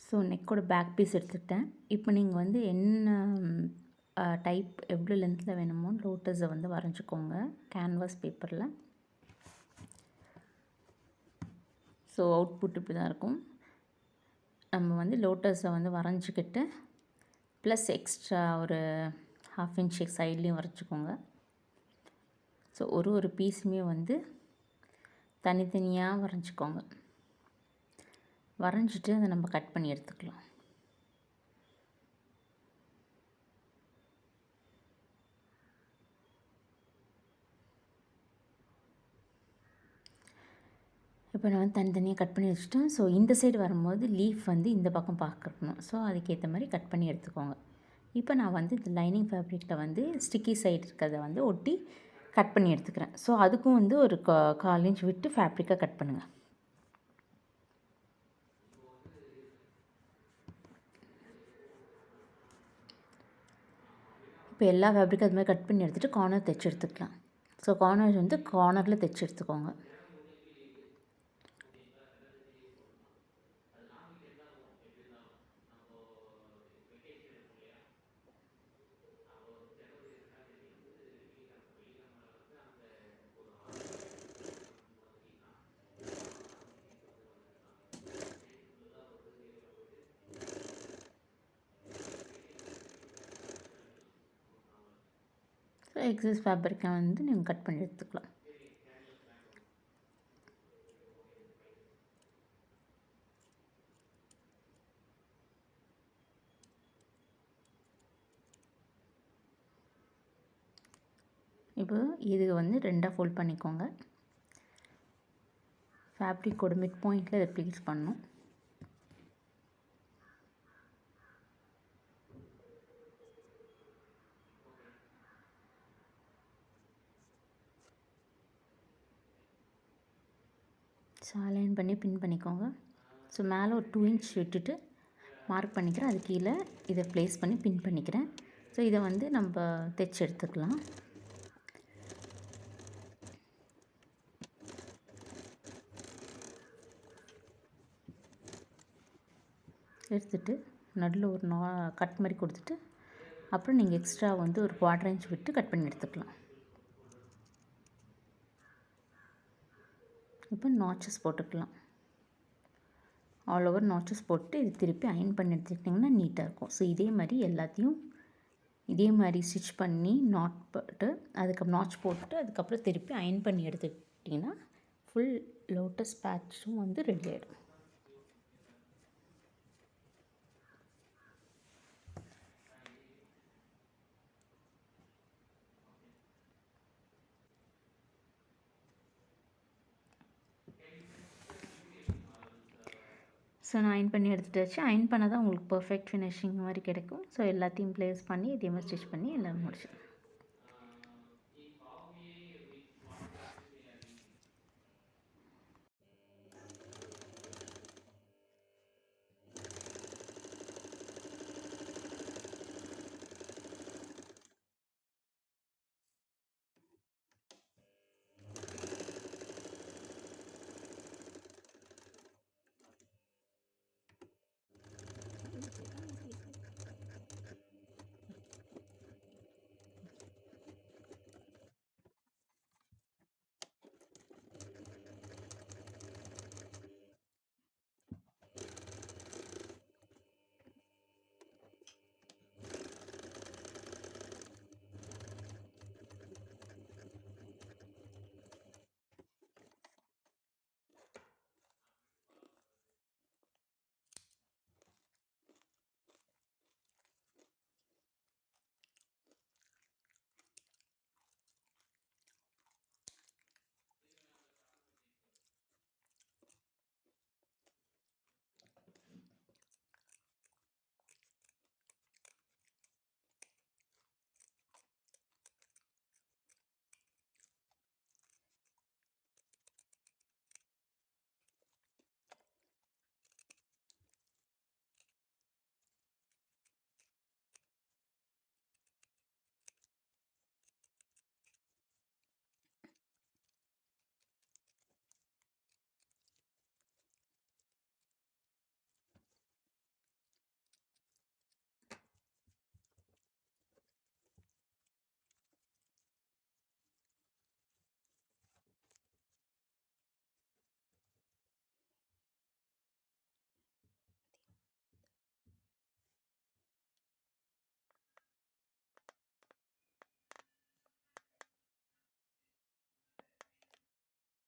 So நெக்கோட back piece எடுத்துக்கிட்டேன். இப்போ நீங்கள் வந்து என்ன டைப் எவ்வளோ லென்த்தில் வேணுமோ லோட்டஸை வந்து வரைஞ்சிக்கோங்க கேன்வாஸ் பேப்பரில். ஸோ அவுட்புட் இப்படி தான் இருக்கும். நம்ம வந்து லோட்டஸை வந்து வரைஞ்சிக்கிட்டு ப்ளஸ் எக்ஸ்ட்ரா ஒரு 1/2 இன்ச் சைட்லேயும் வரைஞ்சிக்கோங்க. ஸோ ஒரு பீஸுமே வந்து தனித்தனியாக வரைஞ்சிக்கோங்க. வரைஞ்சிட்டு அதை நம்ம கட் பண்ணி எடுத்துக்கலாம். இப்போ நான் வந்து தனித்தனியாக கட் பண்ணி வச்சுட்டேன். ஸோ இந்த சைடு வரும்போது லீஃப் வந்து இந்த பக்கம் பார்க்கணும். ஸோ அதுக்கேற்ற மாதிரி கட் பண்ணி எடுத்துக்கோங்க. இப்போ நான் வந்து இந்த லைனிங் ஃபேப்ரிக்கில் வந்து ஸ்டிக்கி சைடு இருக்கிறத வந்து ஒட்டி கட் பண்ணி எடுத்துக்கிறேன். ஸோ அதுக்கும் வந்து ஒரு 1/4 இன்ச் விட்டு ஃபேப்ரிக்கை கட் பண்ணுங்கள். இப்போ எல்லா ஃபேப்ரிக்கும் அது மாதிரி கட் பண்ணி எடுத்துகிட்டு கார்னர் தைச்சி எடுத்துக்கலாம். ஸோ கார்னர் வந்து கார்னரில் தைச்சி எடுத்துக்கோங்க. ஸோ எக்ஸஸ் ஃபேப்ரிக்கை வந்து நீங்கள் கட் பண்ணி எடுத்துக்கலாம். இப்போ இது வந்து 2ஆக ஃபோல்ட் பண்ணிக்கோங்க. ஃபேப்ரிக்கோட மிட் பாயிண்டில் இதை ப்ளேஸ் பண்ணணும். ஸோ அலைன் பண்ணி பின் பண்ணிக்கோங்க. ஸோ மேலே ஒரு 2 இன்ச் விட்டுட்டு மார்க் பண்ணிக்கிறேன். அது கீழே இதை ப்ளேஸ் பண்ணி பின் பண்ணிக்கிறேன். ஸோ இதை வந்து நம்ம தைச்சி எடுத்துக்கலாம். எடுத்துட்டு நடுவில் ஒரு கட் மாதிரி கொடுத்துட்டு அப்புறம் நீங்கள் எக்ஸ்ட்ரா வந்து ஒரு 1/4 இன்ச் விட்டு கட் பண்ணி எடுத்துக்கலாம். இப்போ நாச்சஸ் போட்டுக்கலாம். ஆல் ஓவர் நாச்சஸ் போட்டு இது திருப்பி அயன் பண்ணி எடுத்துக்கிட்டிங்கன்னா நீட்டாக இருக்கும். ஸோ இதே மாதிரி எல்லாத்தையும் இதே மாதிரி ஸ்டிச் பண்ணி நாட் போட்டு அதுக்கப்புறம் நாச் போட்டு அதுக்கப்புறம் திருப்பி அயன் பண்ணி எடுத்துக்கிட்டிங்கன்னா ஃபுல் லோட்டஸ் பேட்சும் வந்து ரெடி ஆகிடும். ஸோ நான் அயன் பண்ணி எடுத்துகிட்டு அயன் பண்ணால் தான் உங்களுக்கு பர்ஃபெக்ட் ஃபினிஷிங் மாதிரி கிடைக்கும். ஸோ எல்லாத்தையும் ப்ளேஸ் பண்ணி இதே மாதிரி ஸ்டிச் பண்ணி எல்லாம் முடிச்சிடும்.